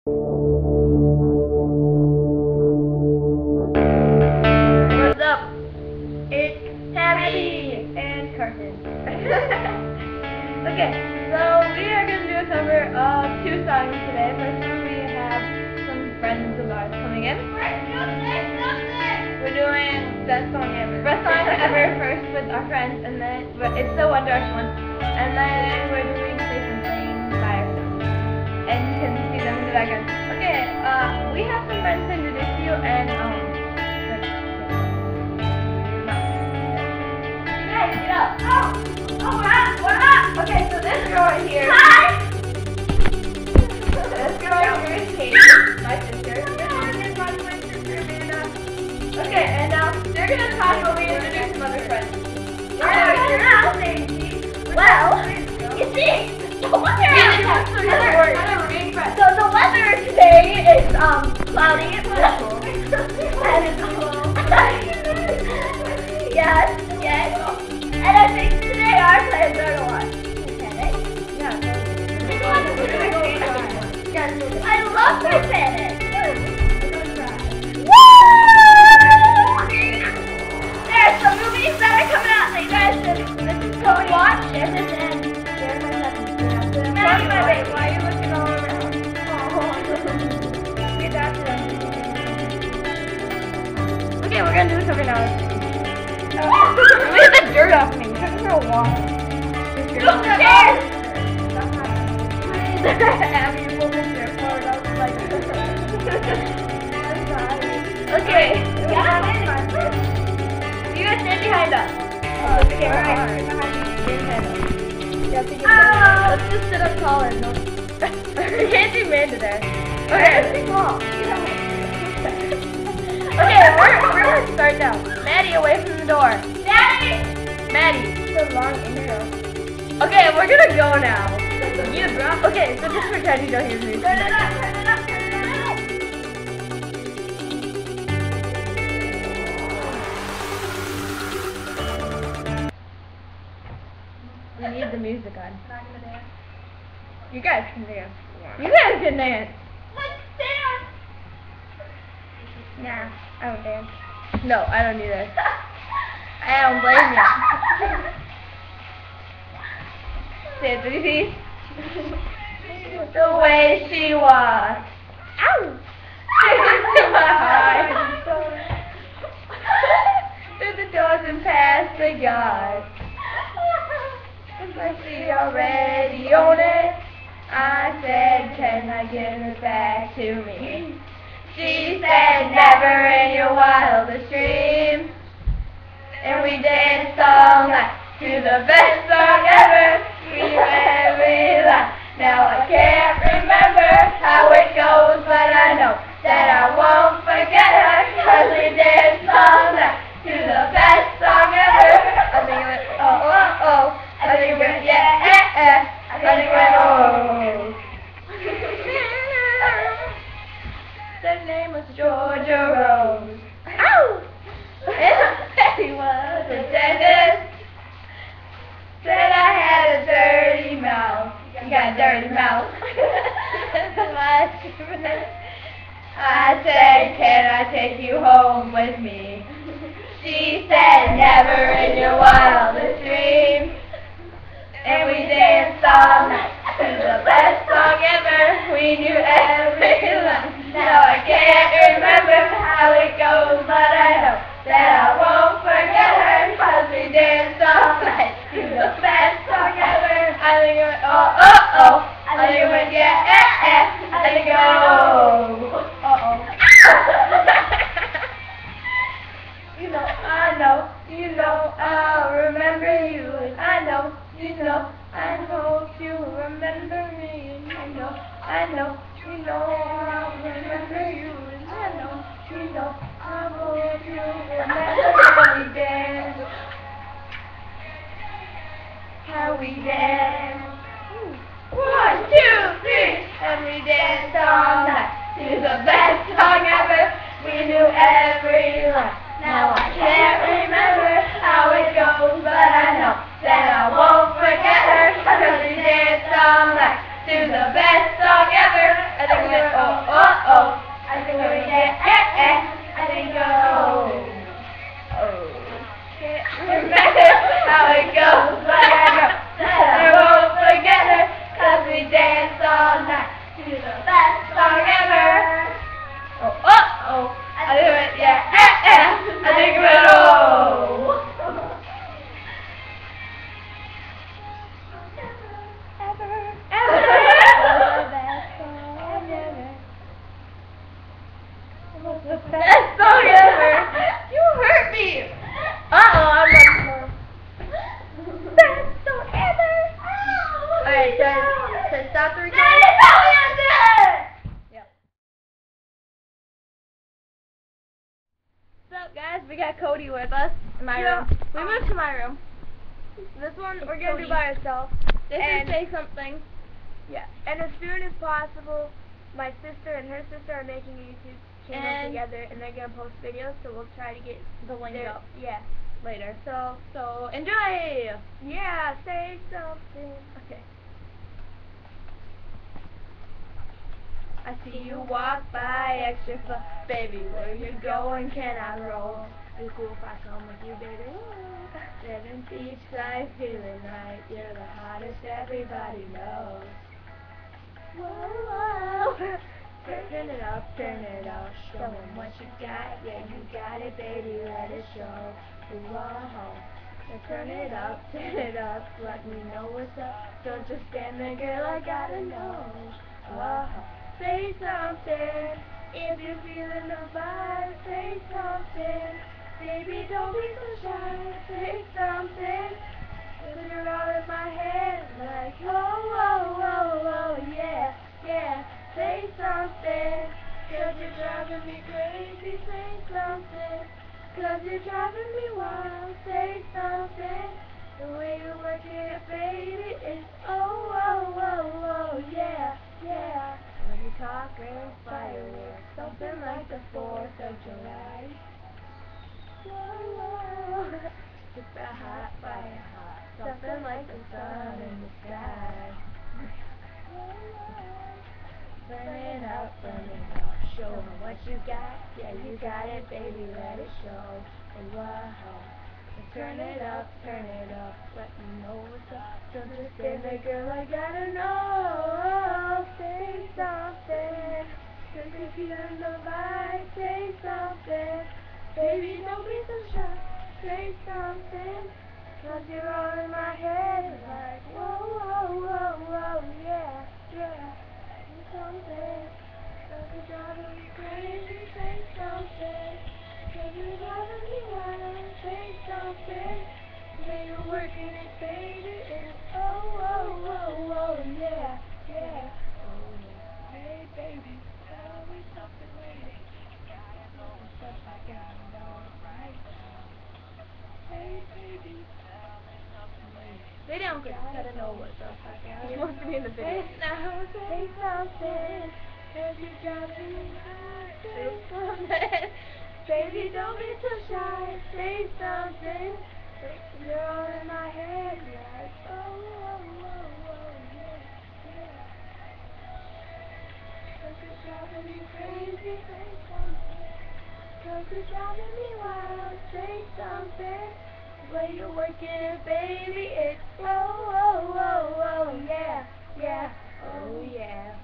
What's up? It's Tabby and Carson. Okay, so we are going to do a cover of two songs today. First one, we have some friends of ours coming in. We're doing Best Song Ever. Best Song Ever first with our friends, and then it's the One Direction one. And then we're doing Say Something by ourselves. And you can see them in the background. Okay, we have some friends to introduce you, and get up. Oh, we're up. Okay, so this girl right here. Hi. This girl right here is Katie, my sister. This my sister, Amanda. Okay, and now they're gonna talk while we introduce some other friends. Well, you see, the weather today is cloudy and beautiful. Yes. And I think today our plans are to watch Titanic. I love Titanic. Woo! There's some movies that are coming out that you guys should go watch. And Maddie, my baby, why are you looking all around? Get that Okay, we're gonna do something now. Leave the dirt off me. It took for a while. Who cares? Okay. You guys stand behind us. Okay, right. Let's just sit up taller. No. You can't do Amanda there. Okay. Okay, we're gonna start now. Maddie, away from the door. Maddie. It's a long intro. Okay, we're gonna go now. Okay, so just pretend you don't hear me. Turn it up. We need the music on. You guys can dance. You guys can dance. Let's dance. Nah, I don't dance. No, I don't either. I don't blame you. Say it, 3 The way she walks. Ow! Into my heart. Through the doors and past the yard. But she already owned it. I said, can I give it back to me? She said, never in your wildest dreams. And we danced all night to the best song ever. We knew every line. Now I can't remember how it goes, but I know that I won't forget her. 'Cause we danced all night to the best song ever. I think it went oh. I think it went yeah. I think it went oh. The name was Georgia Rose. Ow! And he was a dentist. Said I had a dirty mouth. You got a dirty mouth. I said, can I take you home with me? She said, never in your wildest dreams. And we danced all night to the best song ever. We knew every line. Now I can't remember how it goes, but I know that I won't forget her. 'Cause we danced all night to the best song ever. I think it went oh. I think it went yeah. I think it went oh. You know, I know, you know, I'll remember you. And I know, you know, I hope you remember me. And I know, you know, I'll remember you. And I know, you know, I hope you remember how we dance. How we dance. 1, 2, 3. And we danced all night to the best song ever. We knew every line. Now I can't remember how it goes, but I know that I won't forget her. 'Cause we danced all night to the best song ever. I think it oh oh oh. I think it yeah eh eh. I think oh oh. Can't remember how it goes, but I know that I won't forget her, 'cause we danced all night to the best song ever. Oh oh oh. I do it yeah eh eh. I think it oh. The best song ever. You hurt me. Uh-oh, I'm ready for best song ever. Alright, so stop the recording. Yep. What's up, guys? We got Cody with us in my room. We moved to my room. This one we're going to do by ourselves. They should say something. Yeah. And as soon as possible, my sister and her sister are making a YouTube channel together, and they're going to post videos, so we'll try to get The link up Yeah. later. So enjoy. Yeah, say something. Okay. I see you walk by extra fast, baby. Where you going? Can I roll? Be cool if I come with you, baby. 7 beachside, feeling right. You're the hottest, everybody knows. Whoa, whoa. Turn it up, show 'em what you got. Yeah, you got it, baby, let it show. Whoa, now turn it up, let me know what's up. Don't just stand there, girl, I gotta know. Whoa, say something, if you're feeling the vibe, say something. Baby, don't be so shy, say something. 'Cause you're all in my head, like, whoa, whoa, whoa, whoa, yeah, yeah. Say something, 'cause you're driving me crazy, say something. 'Cause you're driving me wild, say something. The way you work it, baby, it's oh, oh, oh, oh, yeah, yeah. When you talk real fireworks, something like the 4th of July. Whoa, whoa, super hot, fire hot, something like the sun in the sky. Whoa, whoa. Burn it up, show 'em what you got. Yeah, you got it, baby, let it show. Whoa, turn it up, let me know what's up. Don't just stand there, girl, I gotta know. Say something, 'cause if you're in the vibe, say something. Baby, don't be so shy, say something. 'Cause you're all in my head, like, whoa, whoa, whoa, whoa, yeah, yeah. Something, 'cause you're driving me crazy, say something. 'Cause you're driving me wild, say something. The way you're working it, baby, it's oh, oh, oh, oh, yeah, yeah. Oh, yeah. Hey, baby, tell me something, lady. Stuff I gotta know right now. Hey, baby, tell me something, lady. They don't gotta know what's up. He wants to be in the video. Now say something, 'cause you're driving me mad. Say something. Baby, don't be so shy. Say something. You're all in my head, like oh, oh, oh, oh, yeah, yeah. 'Cause you're driving me crazy. Say something. 'Cause you're driving me wild. Say something. The way you're working it, baby, it's oh, oh, oh, oh, yeah, yeah, oh, yeah.